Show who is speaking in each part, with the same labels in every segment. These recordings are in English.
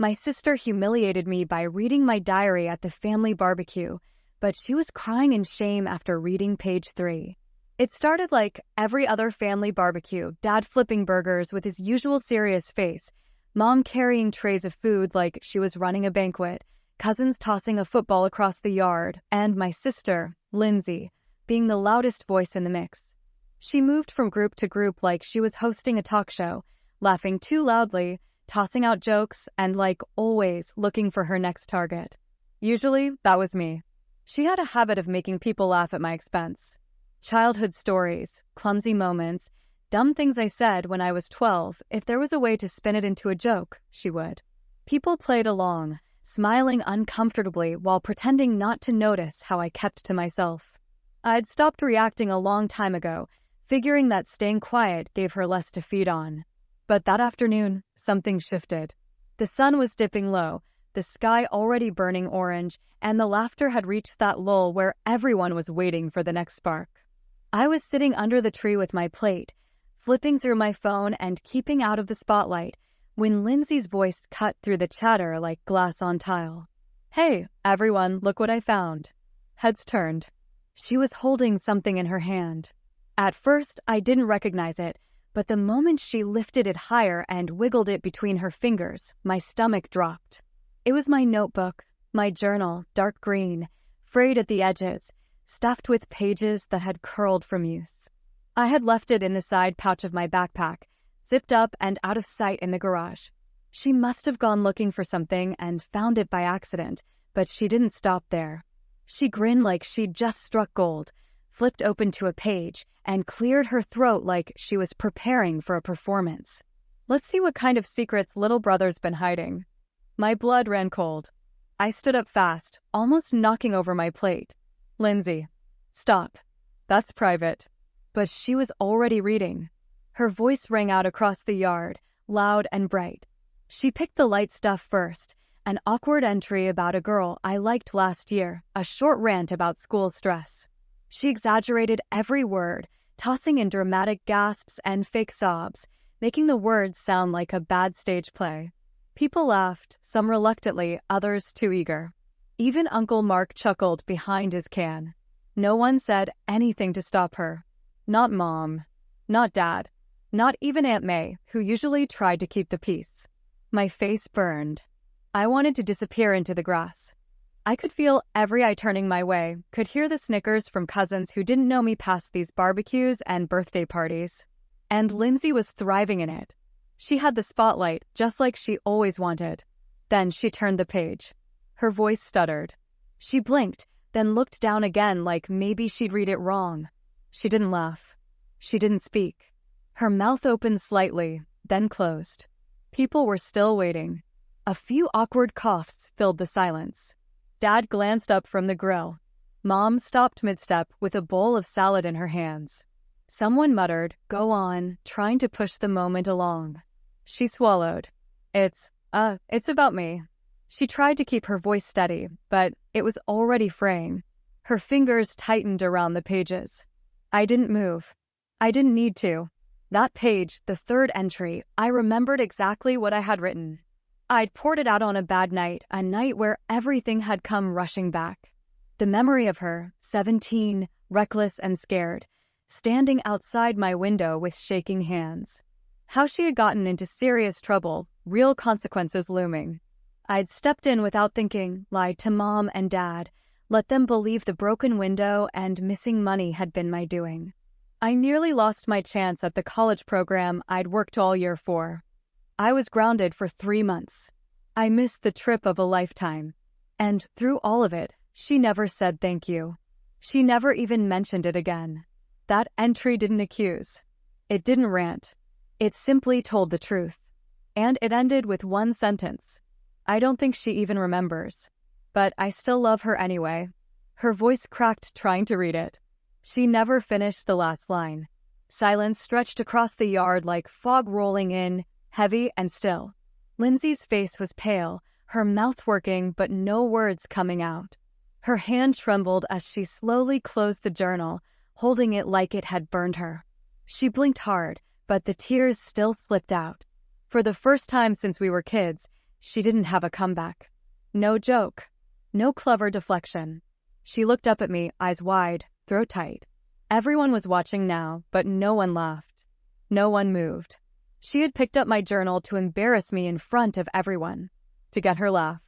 Speaker 1: My sister humiliated me by reading my diary at the family barbecue, but she was crying in shame after reading page 3. It started like every other family barbecue, Dad flipping burgers with his usual serious face, Mom carrying trays of food like she was running a banquet, cousins tossing a football across the yard, and my sister, Lindsay, being the loudest voice in the mix. She moved from group to group like she was hosting a talk show, laughing too loudly, tossing out jokes, and like always looking for her next target. Usually, that was me. She had a habit of making people laugh at my expense. Childhood stories, clumsy moments, dumb things I said when I was 12. If there was a way to spin it into a joke, she would. People played along, smiling uncomfortably while pretending not to notice how I kept to myself. I'd stopped reacting a long time ago, figuring that staying quiet gave her less to feed on. But that afternoon, something shifted. The sun was dipping low, the sky already burning orange, and the laughter had reached that lull where everyone was waiting for the next spark. I was sitting under the tree with my plate, flipping through my phone and keeping out of the spotlight, when Lindsay's voice cut through the chatter like glass on tile. "Hey, everyone, look what I found." Heads turned. She was holding something in her hand. At first, I didn't recognize it, but the moment she lifted it higher and wiggled it between her fingers, my stomach dropped. It was my notebook, my journal, dark green, frayed at the edges, stuffed with pages that had curled from use. I had left it in the side pouch of my backpack, zipped up and out of sight in the garage. She must have gone looking for something and found it by accident, but she didn't stop there. She grinned like she'd just struck gold, flipped open to a page, and cleared her throat like she was preparing for a performance. Let's see what kind of secrets little brother's been hiding. My blood ran cold. I stood up fast, almost knocking over my plate. "Lindsay, stop. That's private." But she was already reading. Her voice rang out across the yard, loud and bright. She picked the light stuff first, an awkward entry about a girl I liked last year, a short rant about school stress. She exaggerated every word, tossing in dramatic gasps and fake sobs, making the words sound like a bad stage play. People laughed, some reluctantly, others too eager. Even Uncle Mark chuckled behind his can. No one said anything to stop her. Not Mom, not Dad, not even Aunt May, who usually tried to keep the peace. My face burned. I wanted to disappear into the grass. I could feel every eye turning my way, could hear the snickers from cousins who didn't know me past these barbecues and birthday parties. And Lindsay was thriving in it. She had the spotlight, just like she always wanted. Then she turned the page. Her voice stuttered. She blinked, then looked down again like maybe she'd read it wrong. She didn't laugh. She didn't speak. Her mouth opened slightly, then closed. People were still waiting. A few awkward coughs filled the silence. Dad glanced up from the grill. Mom stopped mid-step with a bowl of salad in her hands. Someone muttered, "Go on," trying to push the moment along. She swallowed. It's about me." She tried to keep her voice steady, but it was already fraying. Her fingers tightened around the pages. I didn't move. I didn't need to. That page, the third entry, I remembered exactly what I had written. I'd poured it out on a bad night, a night where everything had come rushing back. The memory of her, 17, reckless and scared, standing outside my window with shaking hands. How she had gotten into serious trouble, real consequences looming. I'd stepped in without thinking, lied to Mom and Dad, let them believe the broken window and missing money had been my doing. I nearly lost my chance at the college program I'd worked all year for. I was grounded for 3 months. I missed the trip of a lifetime. And through all of it, she never said thank you. She never even mentioned it again. That entry didn't accuse. It didn't rant. It simply told the truth. And it ended with one sentence. I don't think she even remembers. But I still love her anyway. Her voice cracked trying to read it. She never finished the last line. Silence stretched across the yard like fog rolling in, heavy and still. Lindsay's face was pale, her mouth working but no words coming out. Her hand trembled as she slowly closed the journal, holding it like it had burned her. She blinked hard, but the tears still slipped out. For the first time since we were kids, She didn't have a comeback. No joke. No clever deflection. She looked up at me, eyes wide, throat tight. Everyone was watching now, but no one laughed. No one moved. She had picked up my journal to embarrass me in front of everyone. To get her laugh.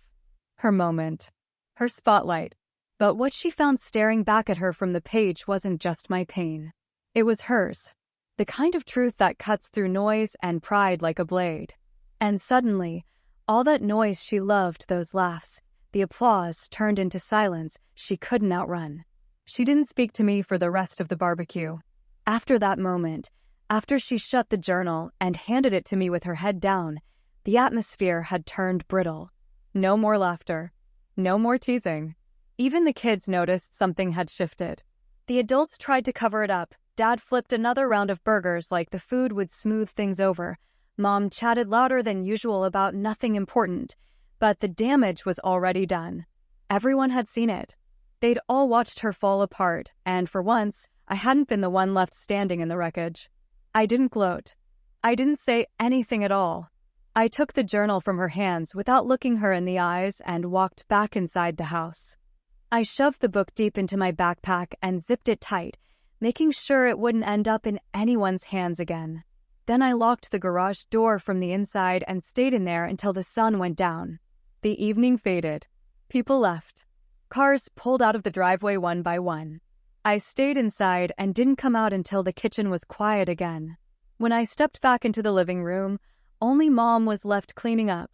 Speaker 1: Her moment. Her spotlight. But what she found staring back at her from the page wasn't just my pain. It was hers. The kind of truth that cuts through noise and pride like a blade. And suddenly, all that noise she loved, those laughs, the applause turned into silence she couldn't outrun. She didn't speak to me for the rest of the barbecue. After that moment, after she shut the journal and handed it to me with her head down, the atmosphere had turned brittle. No more laughter. No more teasing. Even the kids noticed something had shifted. The adults tried to cover it up. Dad flipped another round of burgers like the food would smooth things over. Mom chatted louder than usual about nothing important. But the damage was already done. Everyone had seen it. They'd all watched her fall apart, and for once, I hadn't been the one left standing in the wreckage. I didn't gloat. I didn't say anything at all. I took the journal from her hands without looking her in the eyes and walked back inside the house. I shoved the book deep into my backpack and zipped it tight, making sure it wouldn't end up in anyone's hands again. Then I locked the garage door from the inside and stayed in there until the sun went down. The evening faded. People left. Cars pulled out of the driveway one by one. I stayed inside and didn't come out until the kitchen was quiet again. When I stepped back into the living room, only Mom was left cleaning up,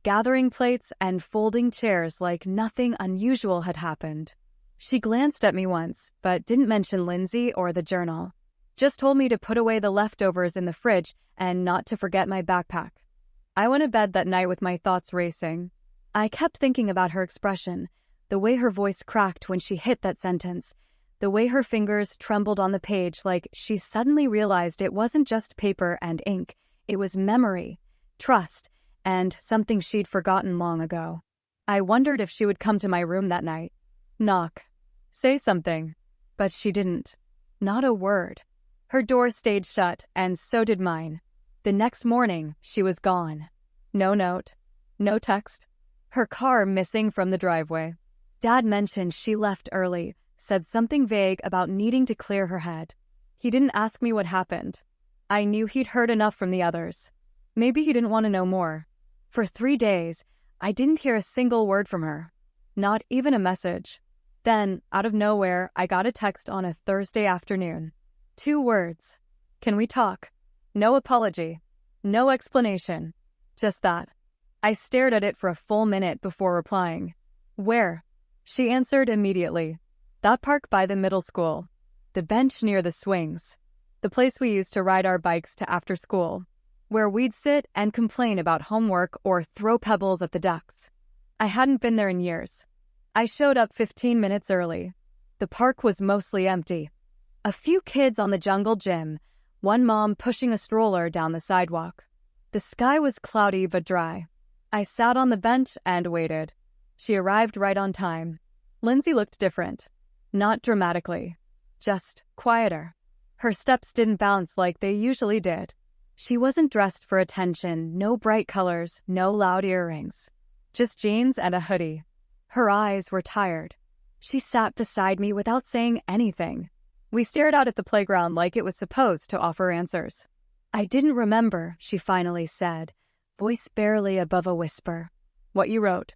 Speaker 1: gathering plates and folding chairs like nothing unusual had happened. She glanced at me once, but didn't mention Lindsay or the journal. Just told me to put away the leftovers in the fridge and not to forget my backpack. I went to bed that night with my thoughts racing. I kept thinking about her expression, the way her voice cracked when she hit that sentence, the way her fingers trembled on the page like she suddenly realized it wasn't just paper and ink, it was memory, trust, and something she'd forgotten long ago. I wondered if she would come to my room that night. Knock. Say something. But she didn't. Not a word. Her door stayed shut, and so did mine. The next morning, she was gone. No note. No text. Her car missing from the driveway. Dad mentioned she left early, said something vague about needing to clear her head. He didn't ask me what happened. I knew he'd heard enough from the others. Maybe he didn't want to know more. For 3 days, I didn't hear a single word from her. Not even a message. Then, out of nowhere, I got a text on a Thursday afternoon. 2 words. Can we talk? No apology. No explanation. Just that. I stared at it for a full minute before replying. Where? She answered immediately. That park by the middle school. The bench near the swings. The place we used to ride our bikes to after school. Where we'd sit and complain about homework or throw pebbles at the ducks. I hadn't been there in years. I showed up 15 minutes early. The park was mostly empty. A few kids on the jungle gym, one mom pushing a stroller down the sidewalk. The sky was cloudy but dry. I sat on the bench and waited. She arrived right on time. Lindsay looked different. Not dramatically. Just quieter. Her steps didn't bounce like they usually did. She wasn't dressed for attention, no bright colors, no loud earrings. Just jeans and a hoodie. Her eyes were tired. She sat beside me without saying anything. We stared out at the playground like it was supposed to offer answers. I didn't remember, she finally said, voice barely above a whisper. What you wrote.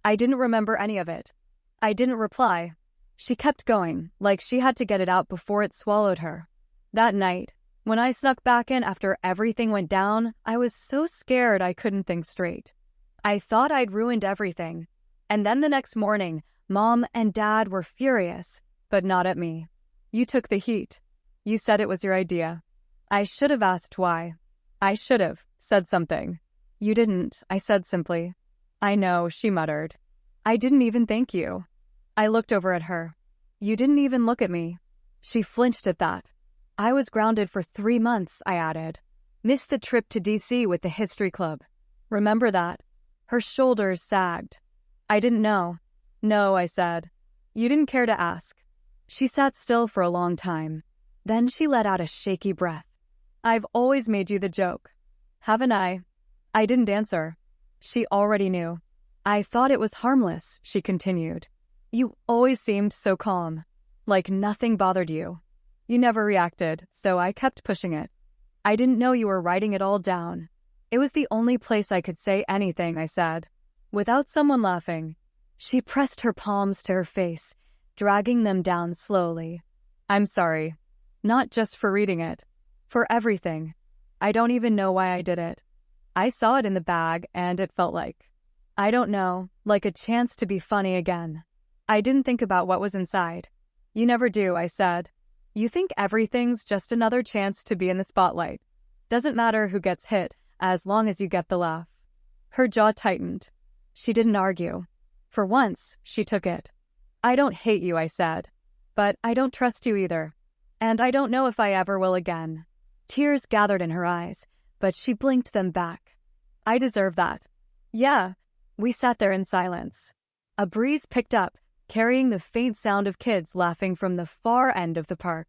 Speaker 1: I didn't remember any of it. I didn't reply. She kept going, like she had to get it out before it swallowed her. That night, when I snuck back in after everything went down, I was so scared I couldn't think straight. I thought I'd ruined everything. And then the next morning, Mom and Dad were furious, but not at me. You took the heat. You said it was your idea. I should have asked why. I should have said something. You didn't, I said simply. I know, she muttered. I didn't even thank you. I looked over at her. You didn't even look at me. She flinched at that. I was grounded for 3 months, I added. Missed the trip to DC with the history club. Remember that? Her shoulders sagged. I didn't know. No, I said. You didn't care to ask. She sat still for a long time. Then she let out a shaky breath. I've always made you the joke. Haven't I? I didn't answer. She already knew. I thought it was harmless, she continued. You always seemed so calm, like nothing bothered you. You never reacted, so I kept pushing it. I didn't know you were writing it all down. It was the only place I could say anything, I said, without someone laughing. She pressed her palms to her face, dragging them down slowly. I'm sorry. Not just for reading it. For everything. I don't even know why I did it. I saw it in the bag, and it felt like, I don't know, like a chance to be funny again. I didn't think about what was inside. You never do, I said. You think everything's just another chance to be in the spotlight. Doesn't matter who gets hit, as long as you get the laugh. Her jaw tightened. She didn't argue. For once, she took it. I don't hate you, I said. But I don't trust you either. And I don't know if I ever will again. Tears gathered in her eyes, but she blinked them back. I deserve that. Yeah. We sat there in silence. A breeze picked up, carrying the faint sound of kids laughing from the far end of the park.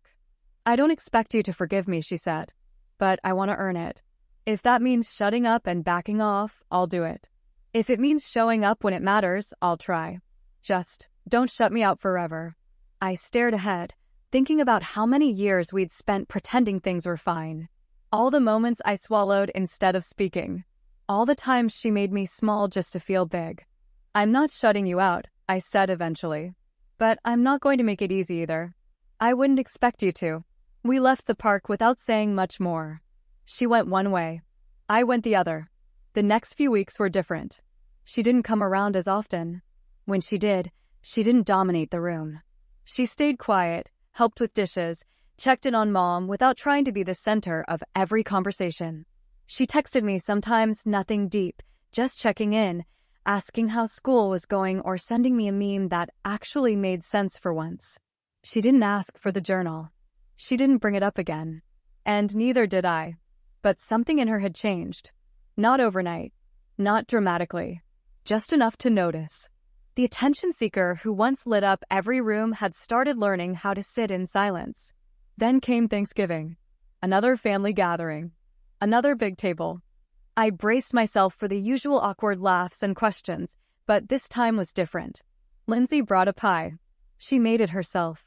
Speaker 1: I don't expect you to forgive me, she said, but I want to earn it. If that means shutting up and backing off, I'll do it. If it means showing up when it matters, I'll try. Just don't shut me out forever. I stared ahead, thinking about how many years we'd spent pretending things were fine. All the moments I swallowed instead of speaking. All the times she made me small just to feel big. I'm not shutting you out, I said eventually. But I'm not going to make it easy either. I wouldn't expect you to. We left the park without saying much more. She went one way. I went the other. The next few weeks were different. She didn't come around as often. When she did, she didn't dominate the room. She stayed quiet, helped with dishes, checked in on Mom without trying to be the center of every conversation. She texted me sometimes nothing deep, just checking in, asking how school was going or sending me a meme that actually made sense for once. She didn't ask for the journal. She didn't bring it up again. And neither did I. But something in her had changed. Not overnight. Not dramatically. Just enough to notice. The attention seeker who once lit up every room had started learning how to sit in silence. Then came Thanksgiving. Another family gathering. Another big table. I braced myself for the usual awkward laughs and questions, but this time was different. Lindsay brought a pie. She made it herself.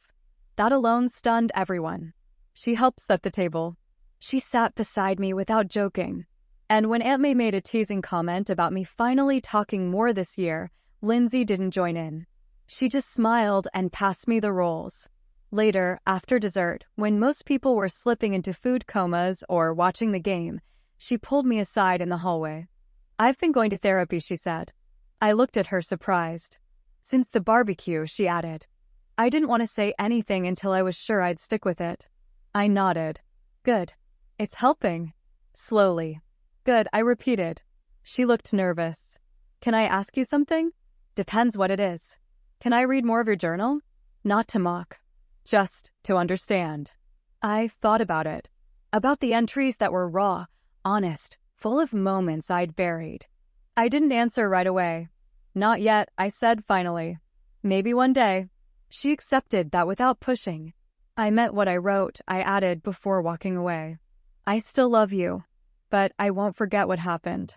Speaker 1: That alone stunned everyone. She helped set the table. She sat beside me without joking. And when Aunt May made a teasing comment about me finally talking more this year, Lindsay didn't join in. She just smiled and passed me the rolls. Later, after dessert, when most people were slipping into food comas or watching the game, she pulled me aside in the hallway. I've been going to therapy, she said. I looked at her surprised. Since the barbecue, she added. I didn't want to say anything until I was sure I'd stick with it. I nodded. Good. It's helping. Slowly. Good, I repeated. She looked nervous. Can I ask you something? Depends what it is. Can I read more of your journal? Not to mock. Just to understand. I thought about it. About the entries that were raw, honest, full of moments I'd buried. I didn't answer right away. Not yet, I said finally. Maybe one day. She accepted that without pushing. I meant what I wrote, I added before walking away. I still love you, but I won't forget what happened.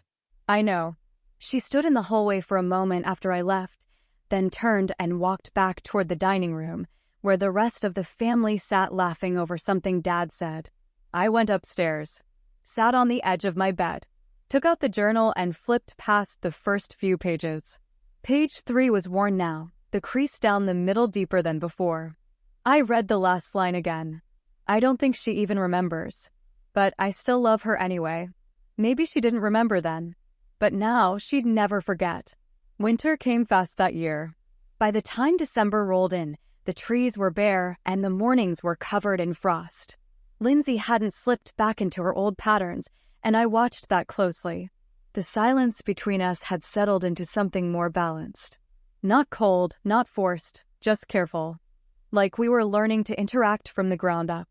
Speaker 1: I know. She stood in the hallway for a moment after I left, then turned and walked back toward the dining room, where the rest of the family sat laughing over something Dad said. I went upstairs, sat on the edge of my bed, took out the journal and flipped past the first few pages. Page 3 was worn now, the crease down the middle deeper than before. I read the last line again. I don't think she even remembers. But I still love her anyway. Maybe she didn't remember then. But now she'd never forget. Winter came fast that year. By the time December rolled in, the trees were bare and the mornings were covered in frost. Lindsay hadn't slipped back into her old patterns, and I watched that closely. The silence between us had settled into something more balanced. Not cold, not forced, just careful. Like we were learning to interact from the ground up.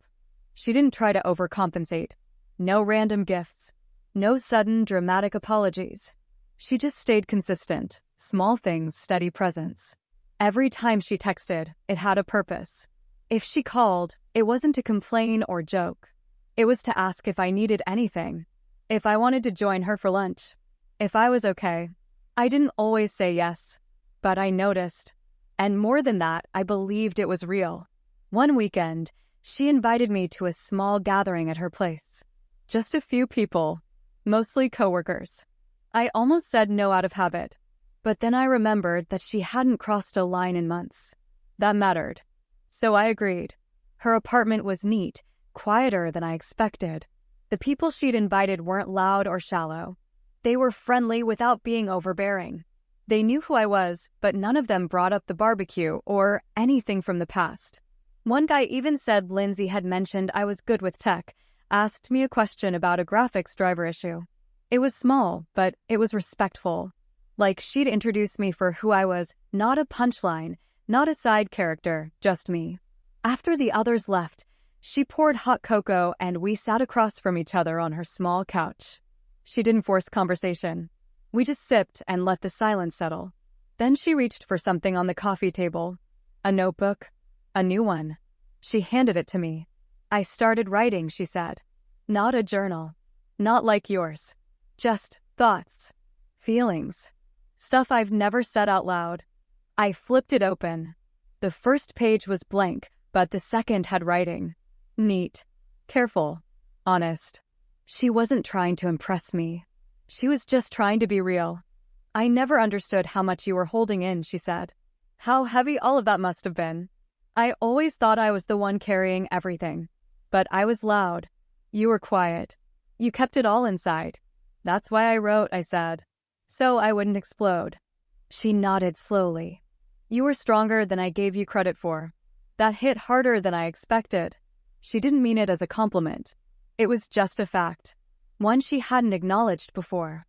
Speaker 1: She didn't try to overcompensate. No random gifts. No sudden, dramatic apologies. She just stayed consistent. Small things, steady presence. Every time she texted, it had a purpose. If she called, it wasn't to complain or joke. It was to ask if I needed anything. If I wanted to join her for lunch. if I was okay. I didn't always say yes, but I noticed. And more than that, I believed it was real. One weekend, she invited me to a small gathering at her place. Just a few people, mostly coworkers. I almost said no out of habit, but then I remembered that she hadn't crossed a line in months. That mattered. So I agreed. Her apartment was neat, quieter than I expected. The people she'd invited weren't loud or shallow. They were friendly without being overbearing. They knew who I was, but none of them brought up the barbecue or anything from the past. One guy even said Lindsay had mentioned I was good with tech, asked me a question about a graphics driver issue. It was small, but it was respectful. Like she'd introduced me for who I was, not a punchline, not a side character, just me. After the others left, she poured hot cocoa and we sat across from each other on her small couch. She didn't force conversation. We just sipped and let the silence settle. Then she reached for something on the coffee table. A notebook. A new one. She handed it to me. I started writing, she said. Not a journal. Not like yours. Just thoughts. Feelings. Stuff I've never said out loud. I flipped it open. The first page was blank, but the second had writing. Neat. Careful. Honest. She wasn't trying to impress me. She was just trying to be real. I never understood how much you were holding in, she said. How heavy all of that must have been. I always thought I was the one carrying everything. But I was loud. You were quiet. You kept it all inside. That's why I wrote, I said. So I wouldn't explode. She nodded slowly. You were stronger than I gave you credit for. That hit harder than I expected. She didn't mean it as a compliment. It was just a fact. One she hadn't acknowledged before.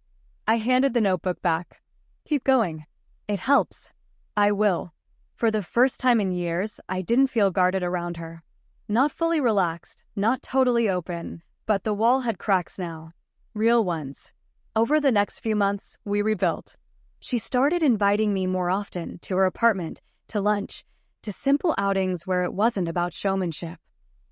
Speaker 1: I handed the notebook back. Keep going. It helps. I will. For the first time in years, I didn't feel guarded around her. Not fully relaxed, not totally open, but the wall had cracks now. Real ones. Over the next few months, we rebuilt. She started inviting me more often to her apartment, to lunch, to simple outings where it wasn't about showmanship.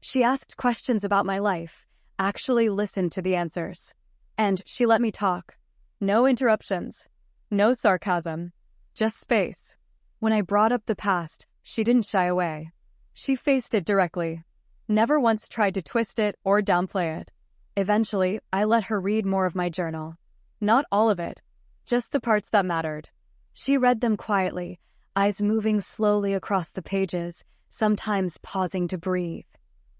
Speaker 1: She asked questions about my life, actually listened to the answers. And she let me talk. No interruptions. No sarcasm. Just space. When I brought up the past, she didn't shy away. She faced it directly. Never once tried to twist it or downplay it. Eventually, I let her read more of my journal. Not all of it. Just the parts that mattered. She read them quietly, eyes moving slowly across the pages, sometimes pausing to breathe.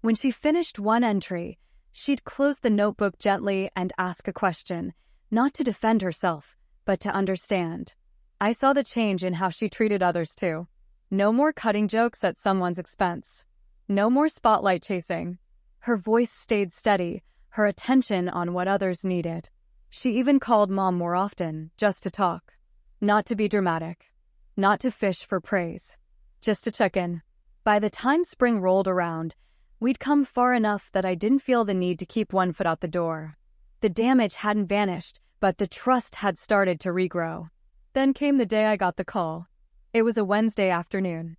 Speaker 1: When she finished one entry, she'd close the notebook gently and ask a question, not to defend herself, but to understand. I saw the change in how she treated others too. No more cutting jokes at someone's expense. No more spotlight chasing. Her voice stayed steady, her attention on what others needed. She even called Mom more often, just to talk. Not to be dramatic. Not to fish for praise. Just to check in. By the time spring rolled around, we'd come far enough that I didn't feel the need to keep one foot out the door. The damage hadn't vanished, but the trust had started to regrow. Then came the day I got the call. It was a Wednesday afternoon.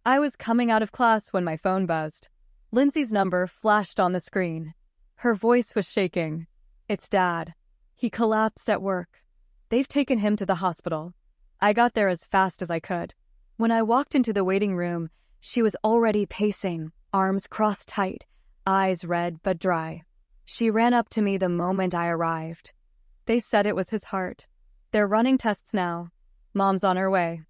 Speaker 1: I was coming out of class when my phone buzzed. Lindsay's number flashed on the screen. Her voice was shaking. It's Dad. He collapsed at work. They've taken him to the hospital. I got there as fast as I could. When I walked into the waiting room, she was already pacing, arms crossed tight, eyes red but dry. She ran up to me the moment I arrived. They said it was his heart. They're running tests now. Mom's on her way.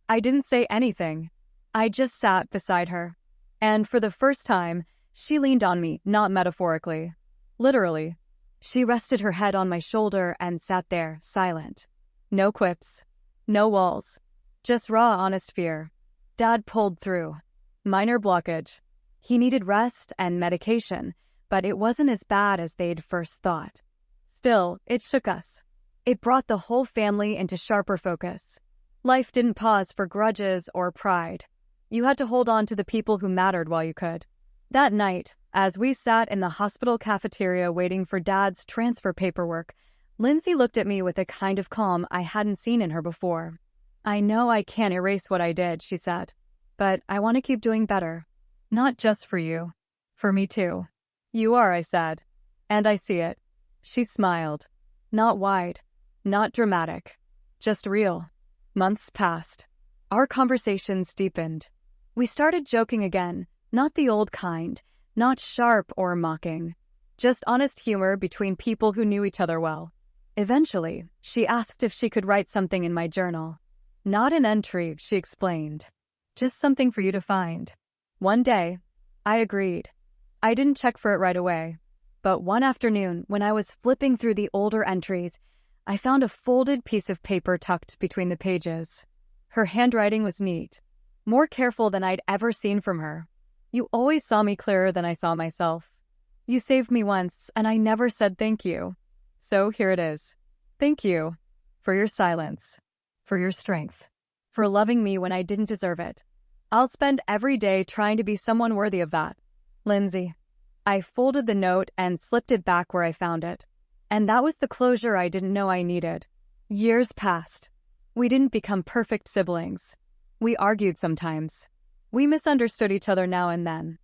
Speaker 1: I didn't say anything. I just sat beside her. And for the first time, she leaned on me, not metaphorically. Literally. She rested her head on my shoulder and sat there, silent. No quips. No walls. Just raw, honest fear. Dad pulled through. Minor blockage. He needed rest and medication, but it wasn't as bad as they'd first thought. Still, it shook us. It brought the whole family into sharper focus. Life didn't pause for grudges or pride. You had to hold on to the people who mattered while you could. That night, as we sat in the hospital cafeteria waiting for Dad's transfer paperwork, Lindsay looked at me with a kind of calm I hadn't seen in her before. I know I can't erase what I did, she said, but I want to keep doing better. Not just for you. For me too. You are, I said. And I see it. She smiled. Not wide. Not dramatic, just real. Months passed. Our conversations deepened. We started joking again, not the old kind, not sharp or mocking, just honest humor between people who knew each other well. Eventually, she asked if she could write something in my journal. Not an entry, she explained. Just something for you to find. One day, I agreed. I didn't check for it right away, but one afternoon, when I was flipping through the older entries, I found a folded piece of paper tucked between the pages. Her handwriting was neat, more careful than I'd ever seen from her. You always saw me clearer than I saw myself. You saved me once, and I never said thank you. So here it is. Thank you for your silence, for your strength, for loving me when I didn't deserve it. I'll spend every day trying to be someone worthy of that. Lindsay. I folded the note and slipped it back where I found it. And that was the closure I didn't know I needed. Years passed. We didn't become perfect siblings. We argued sometimes. We misunderstood each other now and then.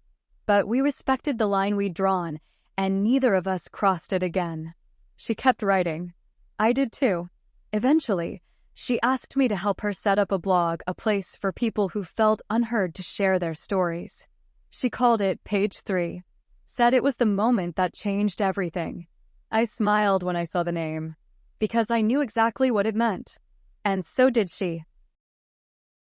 Speaker 1: But we respected the line we'd drawn, and neither of us crossed it again. She kept writing. I did too. Eventually, she asked me to help her set up a blog, a place for people who felt unheard to share their stories. She called it Page 3, said it was the moment that changed everything. I smiled when I saw the name, because I knew exactly what it meant. And so did she.